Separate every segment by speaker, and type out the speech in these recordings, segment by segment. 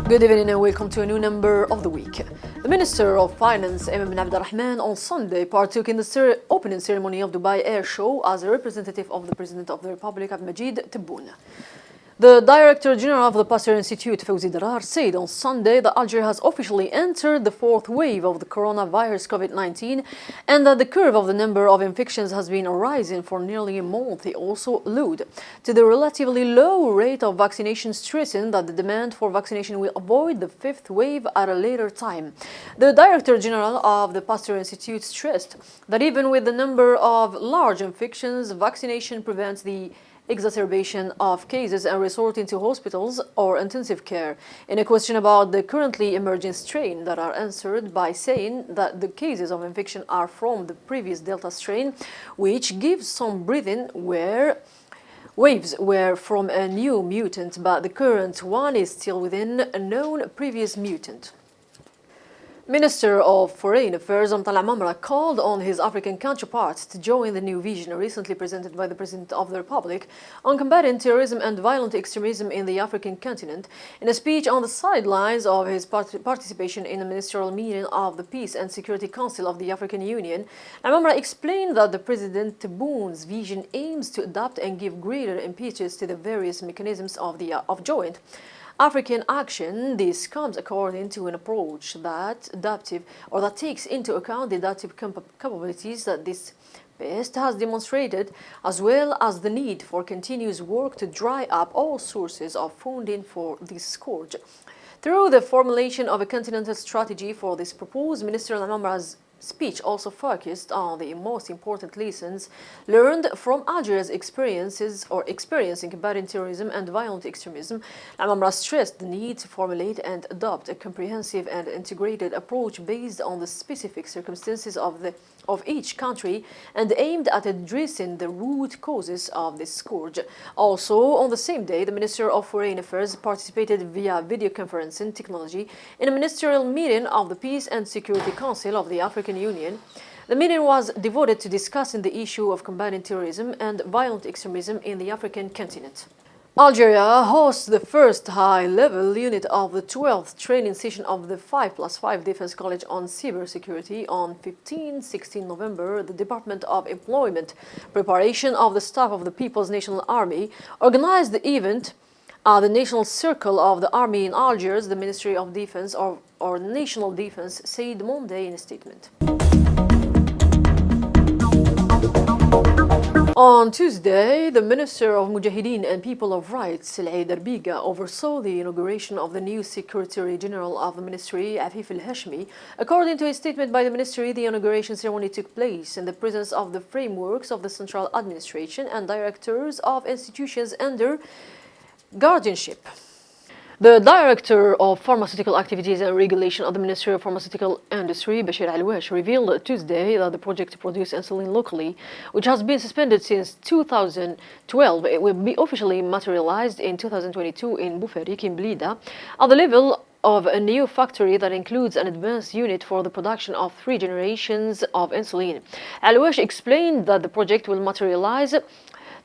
Speaker 1: Good evening and welcome to a new number of the week. The Minister of Finance, Ayman bin Abd al-Rahman, on Sunday partook in the opening ceremony of Dubai Air Show as a representative of the President of the Republic, Abdelmajid Tebboune. The Director General of the Pasteur Institute, Fawzi Darar, said on Sunday that Algeria has officially entered the fourth wave of the coronavirus COVID-19 and that the curve of the number of infections has been rising for nearly a month. He also alluded to the relatively low rate of vaccination, stressing that the demand for vaccination will avoid the fifth wave at a later time. The Director General of the Pasteur Institute stressed that even with the number of large infections, vaccination prevents the exacerbation of cases and resorting to hospitals or intensive care. In a question about the currently emerging strain, that are answered by saying that the cases of infection are from the previous Delta strain, which gives some breathing waves were from a new mutant, but the current one is still within a known previous mutant. Minister of Foreign Affairs Mtala Mamra called on his African counterparts to join the new vision recently presented by the President of the Republic on combating terrorism and violent extremism in the African continent. In a speech on the sidelines of his participation in a ministerial meeting of the Peace and Security Council of the African Union, Mamra explained that the President Tebboune's vision aims to adapt and give greater impetus to the various mechanisms of joint African action. This comes according to an approach that takes into account the adaptive capabilities that this pest has demonstrated, as well as the need for continuous work to dry up all sources of funding for this scourge. Through the formulation of a continental strategy for this proposed, Minister Mamra's speech also focused on the most important lessons learned from Algeria's experience in combating terrorism and violent extremism. Mamra stressed the need to formulate and adopt a comprehensive and integrated approach based on the specific circumstances of each country and aimed at addressing the root causes of this scourge. Also, on the same day, the Minister of Foreign Affairs participated via video conferencing technology in a ministerial meeting of the Peace and Security Council of the African Union. The meeting was devoted to discussing the issue of combating terrorism and violent extremism in the African continent. Algeria hosts the first high-level unit of the 12th training session of the 5+5 Defense College on Cybersecurity on 15-16 November. The Department of Employment Preparation of the Staff of the People's National Army organized the event at the National Circle of the Army in Algiers. The Ministry of Defense or National Defense said Monday in a statement. On Tuesday, the Minister of Mujahideen and People of Rights, Al Darbiga, oversaw the inauguration of the new Secretary General of the Ministry, Afif Al-Hashmi. According to a statement by the Ministry, the inauguration ceremony took place in the presence of the frameworks of the Central Administration and directors of institutions under guardianship. The Director of Pharmaceutical Activities and Regulation of the Ministry of Pharmaceutical Industry, Bashir Alwash, revealed Tuesday that the project to produce insulin locally, which has been suspended since 2012, it will be officially materialized in 2022 in Boufarik in Blida, at the level of a new factory that includes an advanced unit for the production of 3 generations of insulin. Alwash explained that the project will materialize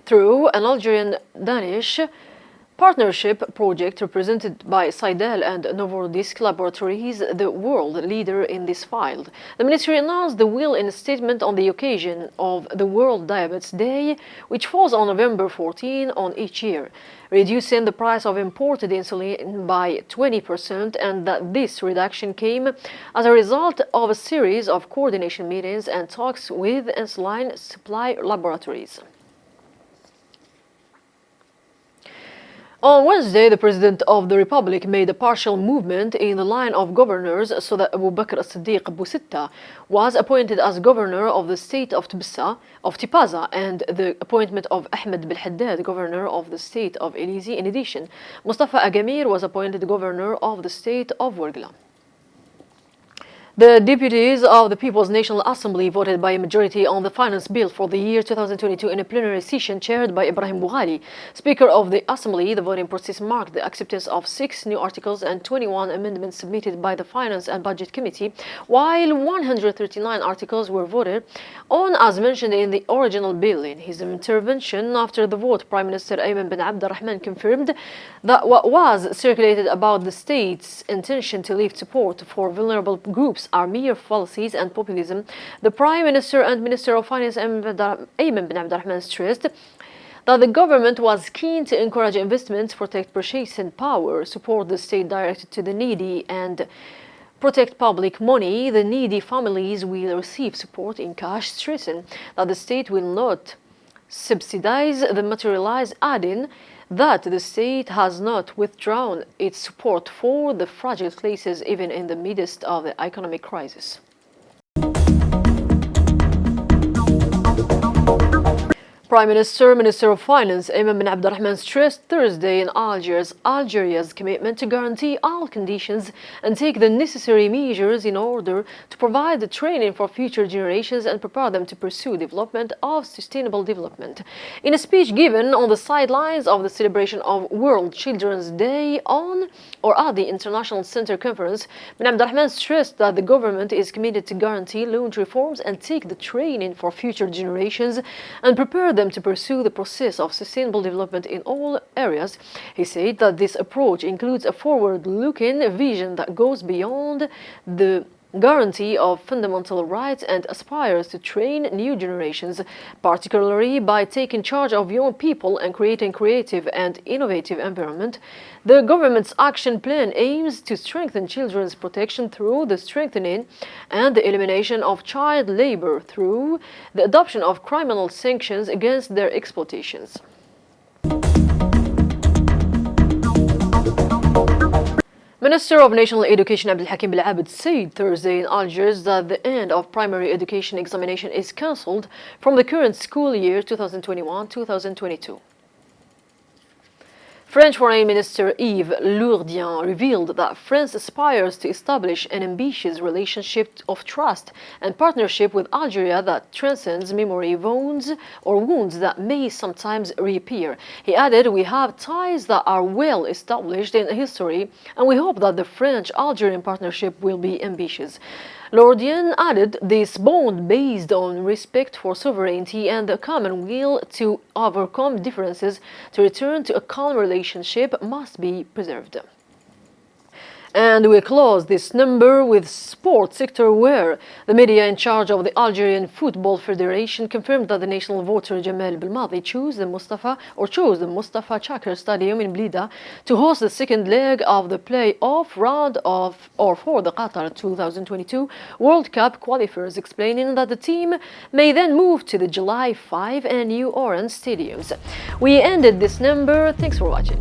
Speaker 1: through an Algerian-Danish partnership project represented by Sidel and Novordisk Laboratories, the world leader in this field. The ministry announced the will in a statement on the occasion of the World Diabetes Day, which falls on November 14 on each year, reducing the price of imported insulin by 20%, and that this reduction came as a result of a series of coordination meetings and talks with insulin supply laboratories. On Wednesday, the President of the Republic made a partial movement in the line of governors so that Abu Bakr as-Siddiq Bousitta was appointed as governor of the state of Tipaza, and the appointment of Ahmed Belhaddad, governor of the state of Elizi. In addition, Mustafa Agamir was appointed governor of the state of Ouargla. The deputies of the People's National Assembly voted by a majority on the finance bill for the year 2022 in a plenary session chaired by Ibrahim Boughali, Speaker of the Assembly. The voting process marked the acceptance of 6 new articles and 21 amendments submitted by the Finance and Budget Committee, while 139 articles were voted on as mentioned in the original bill. In his intervention after the vote, Prime Minister Ayman bin Abd al-Rahman confirmed that what was circulated about the state's intention to lift support for vulnerable groups are mere fallacies and populism. The Prime Minister and Minister of Finance Ayman bin Abd al-Rahman stressed that the government was keen to encourage investments, protect purchasing power, support the state directed to the needy, and protect public money. The needy families will receive support in cash, stressing that the state will not subsidize the materialized, adding that the state has not withdrawn its support for the fragile classes even in the midst of the economic crisis. Prime Minister, Minister of Finance Ayman bin Abd al-Rahman stressed Thursday in Algeria's commitment to guarantee all conditions and take the necessary measures in order to provide the training for future generations and prepare them to pursue development of sustainable development. In a speech given on the sidelines of the celebration of World Children's Day on or at the International Center Conference, bin Abd al-Rahman stressed that the government is committed to guarantee loan reforms and take the training for future generations and prepare them to pursue the process of sustainable development in all areas. He said that this approach includes a forward-looking vision that goes beyond the guarantee of fundamental rights and aspires to train new generations, particularly by taking charge of young people and creating creative and innovative environment. The government's action plan aims to strengthen children's protection through the strengthening and the elimination of child labor through the adoption of criminal sanctions against their exploitations. Minister of National Education Abdelhakim Belabed said Thursday in Algiers that the end of primary education examination is cancelled from the current school year 2021-2022. French Foreign Minister Yves Le Drian revealed that France aspires to establish an ambitious relationship of trust and partnership with Algeria that transcends memory wounds that may sometimes reappear. He added, "We have ties that are well established in history, and we hope that the French-Algerian partnership will be ambitious." Le Drian added, "This bond based on respect for sovereignty and a common will to overcome differences to return to a calm relationship must be preserved." And we close this number with sports sector, where the media in charge of the Algerian Football Federation confirmed that the national voter Jamal Belmadi chose the Mustafa Chakr Stadium in Blida to host the second leg of the play-off round for the Qatar 2022 World Cup qualifiers, explaining that the team may then move to the July 5 and New Orange stadiums. We ended this number. Thanks for watching.